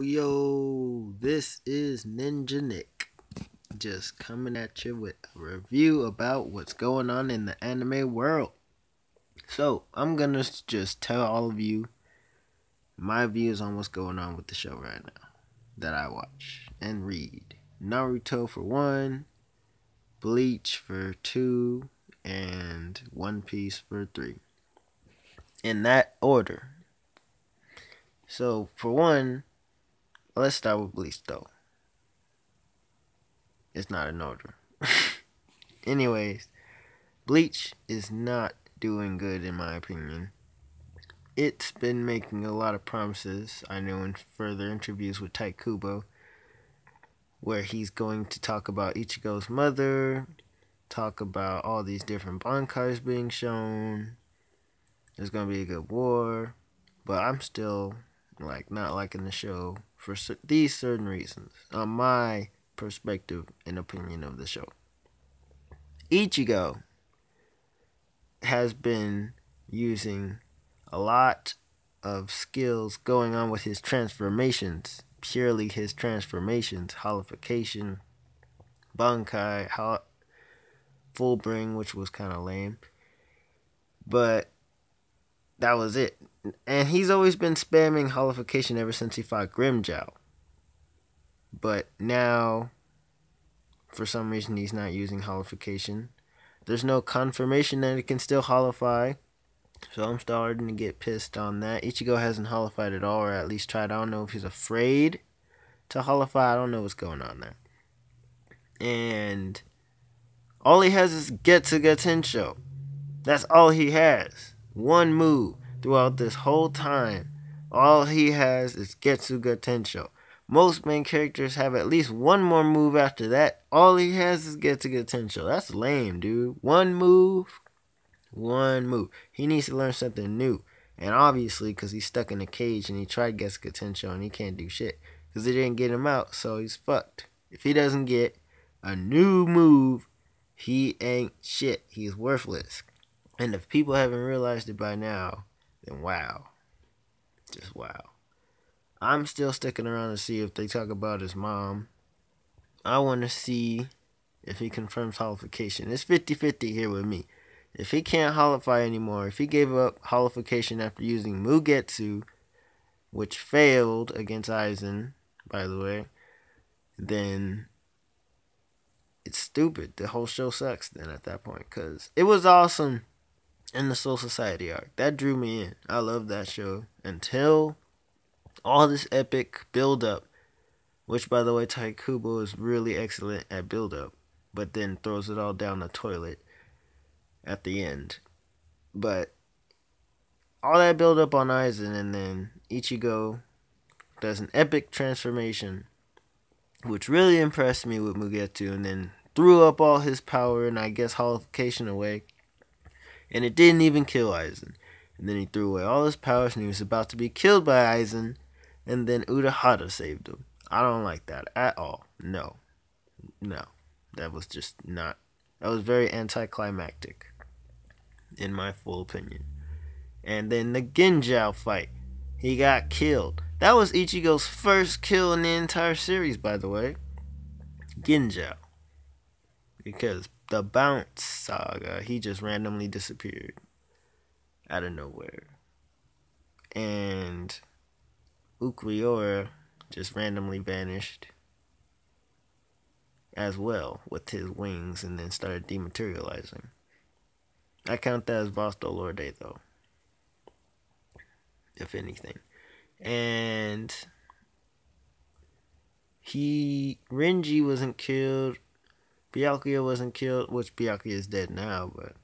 Yo, this is Ninja Nick, just coming at you with a review about what's going on in the anime world. So, I'm gonna just tell all of you my views on what's going on with the show right now that I watch and read. Naruto for one, Bleach for two, and One Piece for three. In that order. So, for one, let's start with Bleach though. It's not in order. Anyways, Bleach is not doing good in my opinion. It's been making a lot of promises, I know, in further interviews with Tite Kubo, where he's going to talk about Ichigo's mother, talk about all these different Bankais being shown. There's going to be a good war, but I'm still not liking the show for these certain reasons, on my perspective and opinion of the show. Ichigo has been using a lot of skills going on with his transformations, purely his transformations, holification, Bankai, full bring, which was kind of lame, but that was it. And he's always been spamming holification ever since he fought Grimmjow, but now for some reason he's not using holification. There's no confirmation that it can still holify, so I'm starting to get pissed on that. Ichigo hasn't holified at all, or at least tried. I don't know if he's afraid to holify. I don't know what's going on there. And all he has is Getsuga Tensho. That's all he has. One move throughout this whole time. All he has is Getsuga Tensho. Most main characters have at least one more move after that. All he has is Getsuga Tensho. That's lame, dude. One move. He needs to learn something new. And obviously, because he's stuck in a cage and he tried Getsuga Tensho and he can't do shit. Because they didn't get him out, so he's fucked. If he doesn't get a new move, he ain't shit. He's worthless. And if people haven't realized it by now, then wow. Just wow. I'm still sticking around to see if they talk about his mom. I want to see if he confirms holification. It's 50-50 here with me. If he can't holify anymore, if he gave up holification after using Mugetsu, which failed against Aizen, by the way, then it's stupid. The whole show sucks then at that point, because it was awesome in the Soul Society arc. That drew me in. I love that show until all this epic build-up, which, by the way, Tite Kubo is really excellent at build-up, but then throws it all down the toilet at the end. But all that build-up on Aizen, and then Ichigo does an epic transformation, which really impressed me with Mugetsu, and then threw up all his power and I guess holification away, and it didn't even kill Aizen. And then he threw away all his powers and he was about to be killed by Aizen, and then Urahara saved him. I don't like that at all. No. That was just not. That was very anticlimactic, in my full opinion. And then the Genjao fight. He got killed. That was Ichigo's first kill in the entire series, by the way. Genjao. Because the Bounce Saga, he just randomly disappeared out of nowhere. And Ukuyora just randomly vanished as well with his wings and then started dematerializing. I count that as Boss Dolorde though, if anything. And Renji wasn't killed, Byakuya wasn't killed, which Byakuya is dead now, but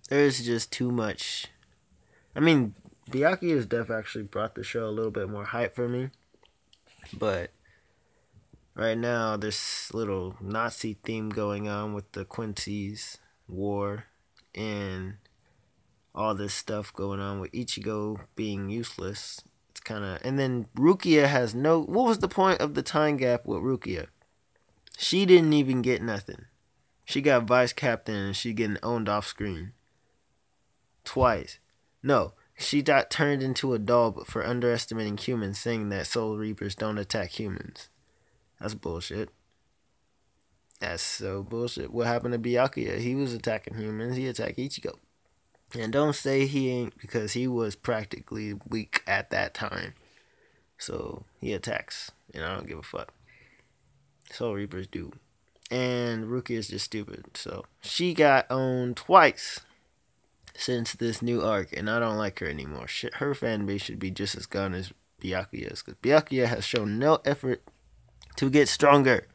there's just too much. I mean, Byakuya's death actually brought the show a little bit more hype for me, but right now this little Nazi theme going on with the Quincy's war and all this stuff going on with Ichigo being useless. It's kind of, and then Rukia has no. What was the point of the time gap with Rukia? She didn't even get nothing. She got vice captain and she getting owned off screen twice. No, she got turned into a doll for underestimating humans, saying that Soul Reapers don't attack humans. That's bullshit. That's so bullshit. What happened to Byakuya? He was attacking humans. He attacked Ichigo. And don't say he ain't, because he was practically weak at that time. So he attacks. And I don't give a fuck. Soul Reapers do. And Rukia is just stupid. So she got owned twice since this new arc. And I don't like her anymore. Her fan base should be just as gone as Byakuya's. Because Byakuya has shown no effort to get stronger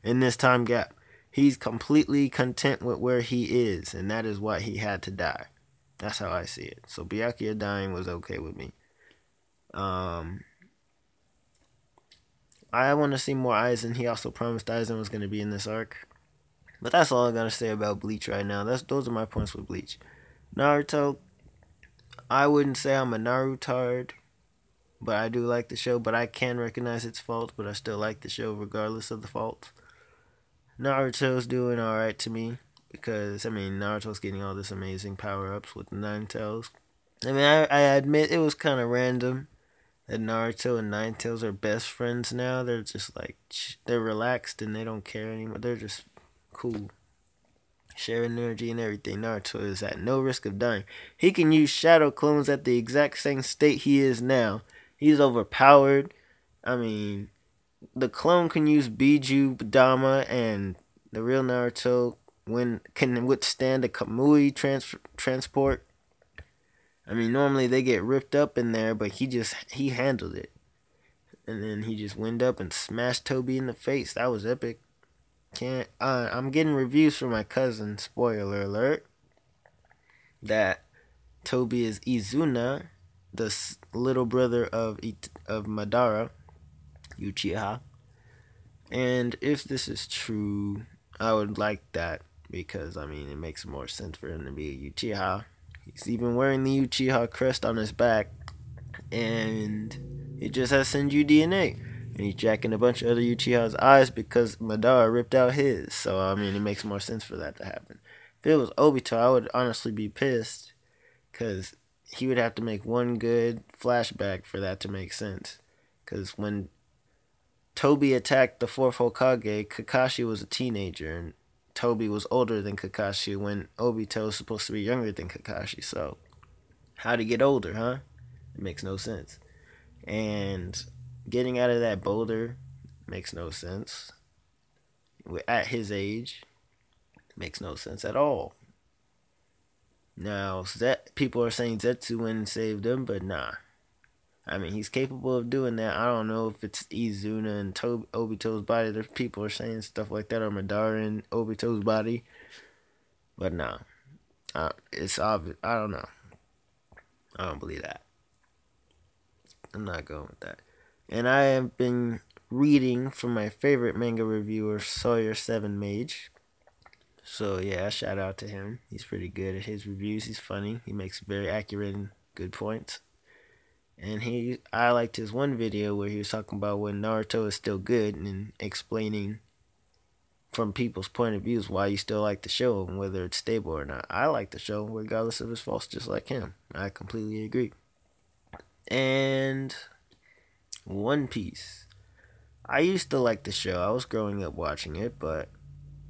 in this time gap. He's completely content with where he is. And that is why he had to die. That's how I see it. So Byakuya dying was okay with me. I want to see more Aizen. He also promised Aizen was going to be in this arc. But that's all I got to say about Bleach right now. Those are my points with Bleach. Naruto, I wouldn't say I'm a Narutard, but I do like the show. But I can recognize its faults, but I still like the show regardless of the faults. Naruto's doing alright to me. Because, I mean, Naruto's getting all this amazing power-ups with the Nine Tails. I mean, I admit it was kind of random that Naruto and Nine Tails are best friends now. They're just like, they're relaxed and they don't care anymore. They're just cool. Sharing energy and everything. Naruto is at no risk of dying. He can use shadow clones at the exact same state he is now. He's overpowered. I mean, the clone can use Biju, Dama, and the real Naruto can withstand a Kamui transport. I mean, normally they get ripped up in there, but he handled it. And then he just went up and smashed Toby in the face. That was epic. I'm getting reviews from my cousin, spoiler alert, that Toby is Izuna, the little brother of Madara, Uchiha. And if this is true, I would like that. Because, I mean, it makes more sense for him to be a Uchiha. He's even wearing the Uchiha crest on his back. And he just has Senju DNA. And he's jacking a bunch of other Uchiha's eyes because Madara ripped out his. So, I mean, it makes more sense for that to happen. If it was Obito, I would honestly be pissed. Because he would have to make one good flashback for that to make sense. Because when Toby attacked the fourth Hokage, Kakashi was a teenager. And Toby was older than Kakashi when Obito was supposed to be younger than Kakashi. So, how'd he get older, huh? It makes no sense. And getting out of that boulder makes no sense. At his age, makes no sense at all. Now, people are saying Zetsu went and saved him, but nah. I mean, he's capable of doing that. I don't know if it's Izuna and Obito's body. There's people are saying stuff like that, or Madara and Obito's body. But nah. It's obvious. I don't know. I don't believe that. I'm not going with that. And I have been reading from my favorite manga reviewer, Sawyer7Mage. So yeah, shout out to him. He's pretty good at his reviews. He's funny. He makes very accurate and good points. And I liked his one video where he was talking about when Naruto is still good and explaining from people's point of views why you still like the show and whether it's stable or not. I like the show regardless of his faults, just like him. I completely agree. And One Piece. I used to like the show. I was growing up watching it, but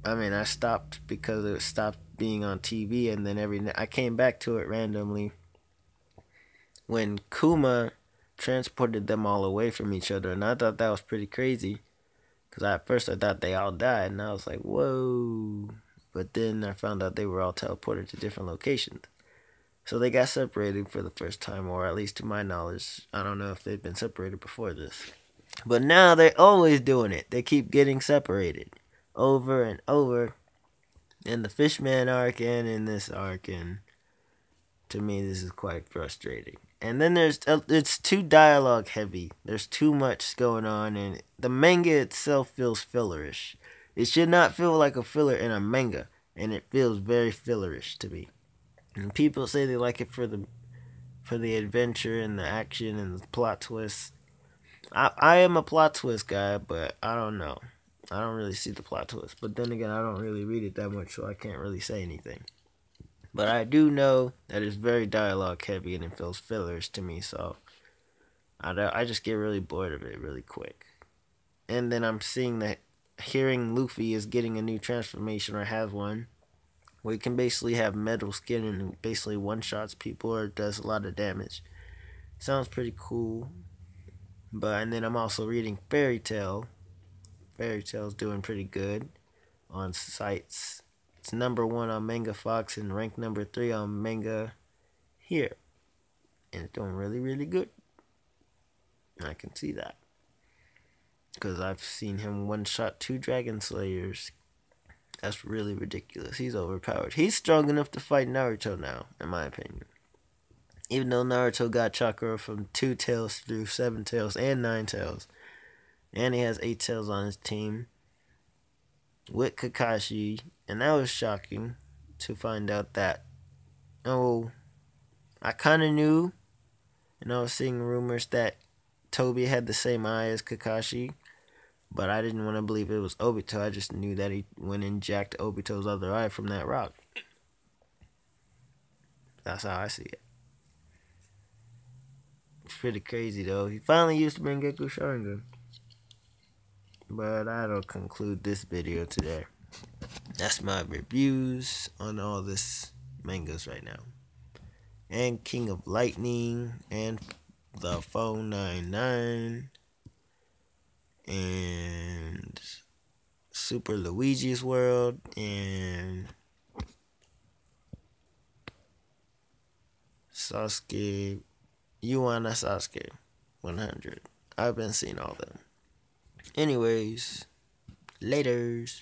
I mean, I stopped because it stopped being on TV, and then I came back to it randomly when Kuma transported them all away from each other, and I thought that was pretty crazy. Because at first I thought they all died, and I was like, whoa. But then I found out they were all teleported to different locations. So they got separated for the first time, or at least to my knowledge. I don't know if they've been separated before this. But now they're always doing it. They keep getting separated over and over in the Fishman arc and in this arc, and to me this is quite frustrating. And then it's too dialogue heavy. There's too much going on, and the manga itself feels fillerish. It should not feel like a filler in a manga, and it feels very fillerish to me. And people say they like it for the adventure and the action and the plot twists. I am a plot twist guy, but I don't know. I don't really see the plot twist. But then again, I don't really read it that much, so I can't really say anything. But I do know that it's very dialogue heavy and it feels fillers to me, so I just get really bored of it really quick. And then I'm seeing that hearing Luffy is getting a new transformation or has one, where he can basically have metal skin and basically one-shots people or does a lot of damage. Sounds pretty cool. And then I'm also reading Fairy Tail. Fairy Tail's doing pretty good on sites. It's #1 on Manga Fox and ranked #3 on Manga here. And it's doing really, really good. I can see that. Because I've seen him one-shot 2 Dragon Slayers. That's really ridiculous. He's overpowered. He's strong enough to fight Naruto now, in my opinion. Even though Naruto got chakra from 2 tails through 7 tails and 9 tails. And he has 8 tails on his team. With Kakashi. And that was shocking to find out that. Oh, I kind of knew. And I was seeing rumors that Toby had the same eye as Kakashi. But I didn't want to believe it was Obito. I just knew that he went and jacked Obito's other eye from that rock. That's how I see it. It's pretty crazy though. He finally used Mangekyou Sharingan. But that'll conclude this video today. That's my reviews on all this mangas right now. And King of Lightning and the Phone 99 and Super Luigi's World and Sasuke, You Wanna Sasuke 100. I've been seeing all them. Anyways, laters.